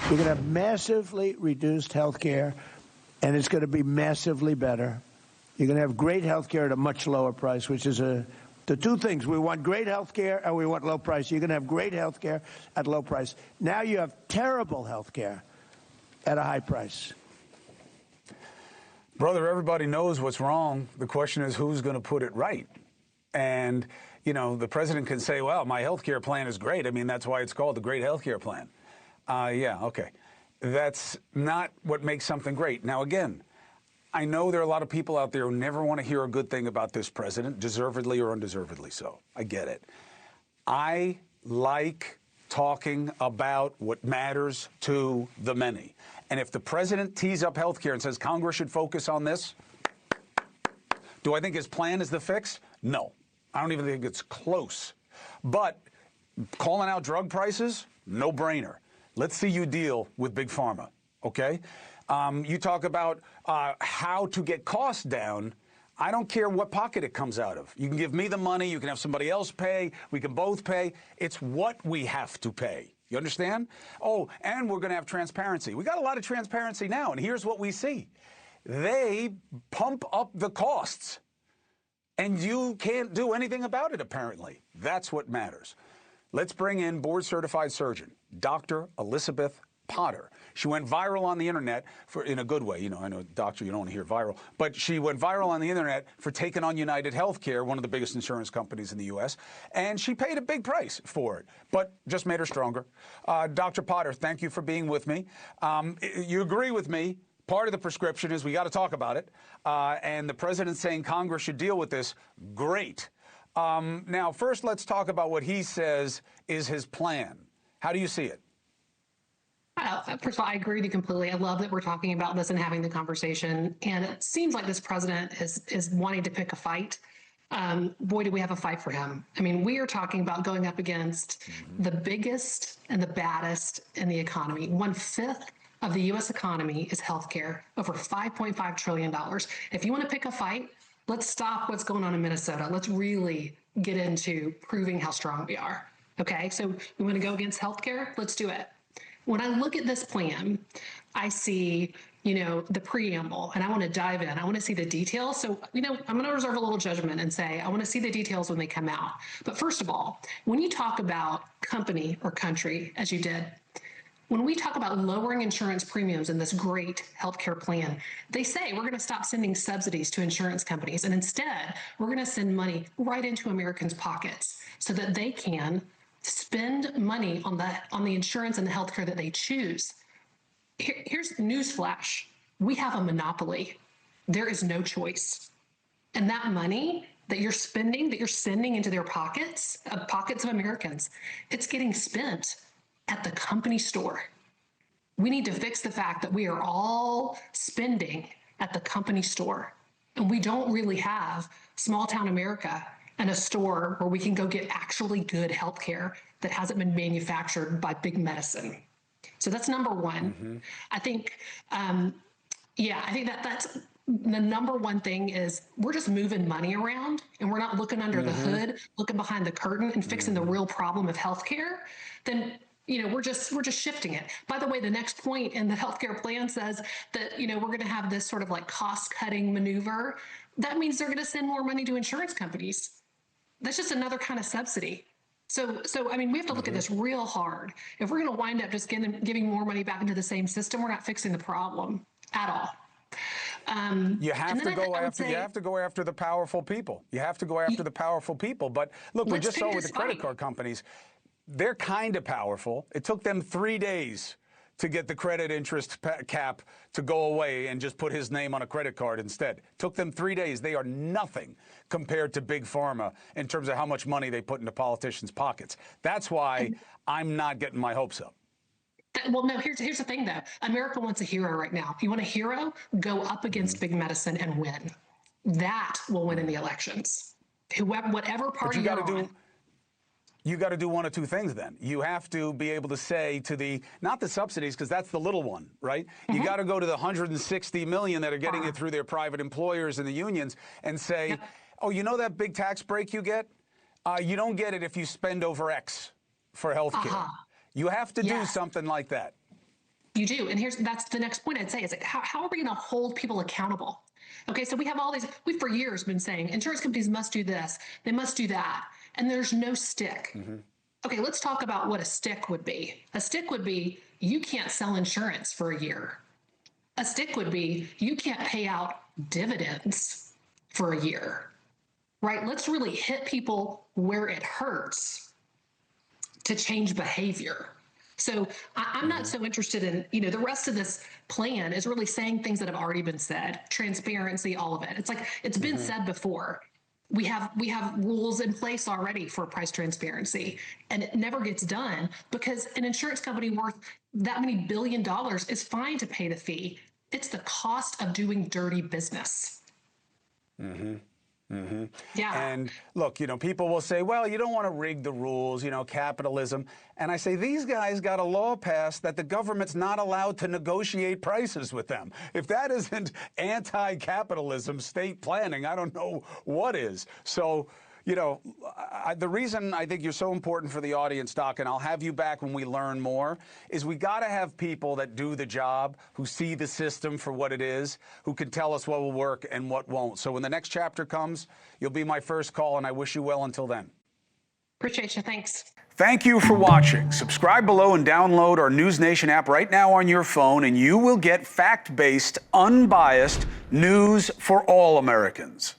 You're going to have massively reduced health care, and it's going to be massively better. You're going to have great health care at a much lower price, which is the two things. We want great health care and we want low price. You're going to have great health care at low price. Now you have terrible health care at a high price. Brother, everybody knows what's wrong. The question is who's going to put it right. And, you know, the president can say, well, my health care plan is great. I mean, that's why it's called the Great Health Care Plan. Yeah, okay. That's not what makes something great. Now, again, I know there are a lot of people out there who never want to hear a good thing about this president, deservedly or undeservedly so. I get it. I like talking about what matters to the many. And if the president tees up health care and says Congress should focus on this, do I think his plan is the fix? No. I don't even think it's close. But calling out drug prices, no brainer. Let's see you deal with Big Pharma, okay? You talk about how to get costs down. I don't care what pocket it comes out of. You can give me the money. You can have somebody else pay. We can both pay. It's what we have to pay. You understand? Oh, and we're going to have transparency. We got a lot of transparency now, and here's what we see. They pump up the costs, and you can't do anything about it, apparently. That's what matters. Let's bring in board-certified surgeon, Dr. Elisabeth Potter. She went viral on the internet in a good way. You know, I know, doctor, you don't want to hear viral, but she went viral on the internet for taking on UnitedHealthcare, one of the biggest insurance companies in the U.S., and she paid a big price for it, but just made her stronger. Dr. Potter, thank you for being with me. You agree with me. Part of the prescription is we got to talk about it, and the president saying Congress should deal with this. Great. Now, first, let's talk about what he says is his plan. How do you see it? First of all, I agree with you completely. I love that we're talking about this and having the conversation. And it seems like this president is wanting to pick a fight. Boy, do we have a fight for him. I mean, we are talking about going up against the biggest and the baddest in the economy. 1/5 of the U.S. economy is healthcare, over $5.5 trillion. If you want to pick a fight, let's stop what's going on in Minnesota. Let's really get into proving how strong we are. Okay, so we want to go against healthcare? Let's do it. When I look at this plan, I see, the preamble, and I want to dive in. I want to see the details. So, I'm going to reserve a little judgment and say, I want to see the details when they come out. But first of all, when you talk about company or country, as you did, when we talk about lowering insurance premiums in this great healthcare plan, they say we're going to stop sending subsidies to insurance companies. And instead, we're going to send money right into Americans' pockets so that they can spend money on the insurance and the healthcare that they choose. Here's newsflash. We have a monopoly. There is no choice. And that money that you're spending, that you're sending into their pockets of Americans, it's getting spent at the company store. We need to fix the fact that we are all spending at the company store. And we don't really have small town America and a store where we can go get actually good healthcare that hasn't been manufactured by big medicine. So that's number one. Mm-hmm. I think, I think that's the number one thing is we're just moving money around and we're not looking under the hood, looking behind the curtain and fixing the real problem of healthcare. Then we're just shifting it. By the way, the next point in the healthcare plan says that, we're going to have this sort of like cost cutting maneuver. That means they're going to send more money to insurance companies. That's just another kind of subsidy. So I mean, we have to look at this real hard. If we're going to wind up just giving more money back into the same system, we're not fixing the problem at all. You have to go after the powerful people. You have to go after the powerful people. But look, we just saw with the credit card companies, they're kind of powerful. It took them 3 days to get the credit interest cap to go away and just put his name on a credit card instead. Took them 3 days. They are nothing compared to Big Pharma in terms of how much money they put into politicians' pockets. That's why I'm not getting my hopes up. Well, no, here's the thing, though. America wants a hero right now. If you want a hero, go up against big medicine and win. That will win in the elections. Whatever party you're on. You got to do one of two things then. You have to be able to say to not the subsidies, because that's the little one, right? You got to go to the 160 million that are getting it through their private employers and the unions and say, oh, you know that big tax break you get? You don't get it if you spend over X for health care. You have to do something like that. You do. And that's the next point I'd say is like, how are we going to hold people accountable? Okay, so we have all these, we've for years been saying insurance companies must do this, they must do that, and there's no stick. Mm-hmm. Okay, let's talk about what a stick would be. A stick would be you can't sell insurance for a year. A stick would be you can't pay out dividends for a year, right? Let's really hit people where it hurts to change behavior. So I'm not so interested in, the rest of this plan is really saying things that have already been said, transparency, all of it. It's like, it's been said before. We have rules in place already for price transparency, and it never gets done because an insurance company worth that many $1 billion is fine to pay the fee. It's the cost of doing dirty business. Mm-hmm. Mm-hmm. Yeah. And look, people will say, well, you don't want to rig the rules, capitalism. And I say, these guys got a law passed that the government's not allowed to negotiate prices with them. If that isn't anti-capitalism, state planning, I don't know what is. So, the reason I think you're so important for the audience, Doc, and I'll have you back when we learn more, is we got to have people that do the job, who see the system for what it is, who can tell us what will work and what won't. So when the next chapter comes, you'll be my first call, and I wish you well until then. Appreciate you. Thanks. Thank you for watching. Subscribe below and download our NewsNation app right now on your phone, and you will get fact-based, unbiased news for all Americans.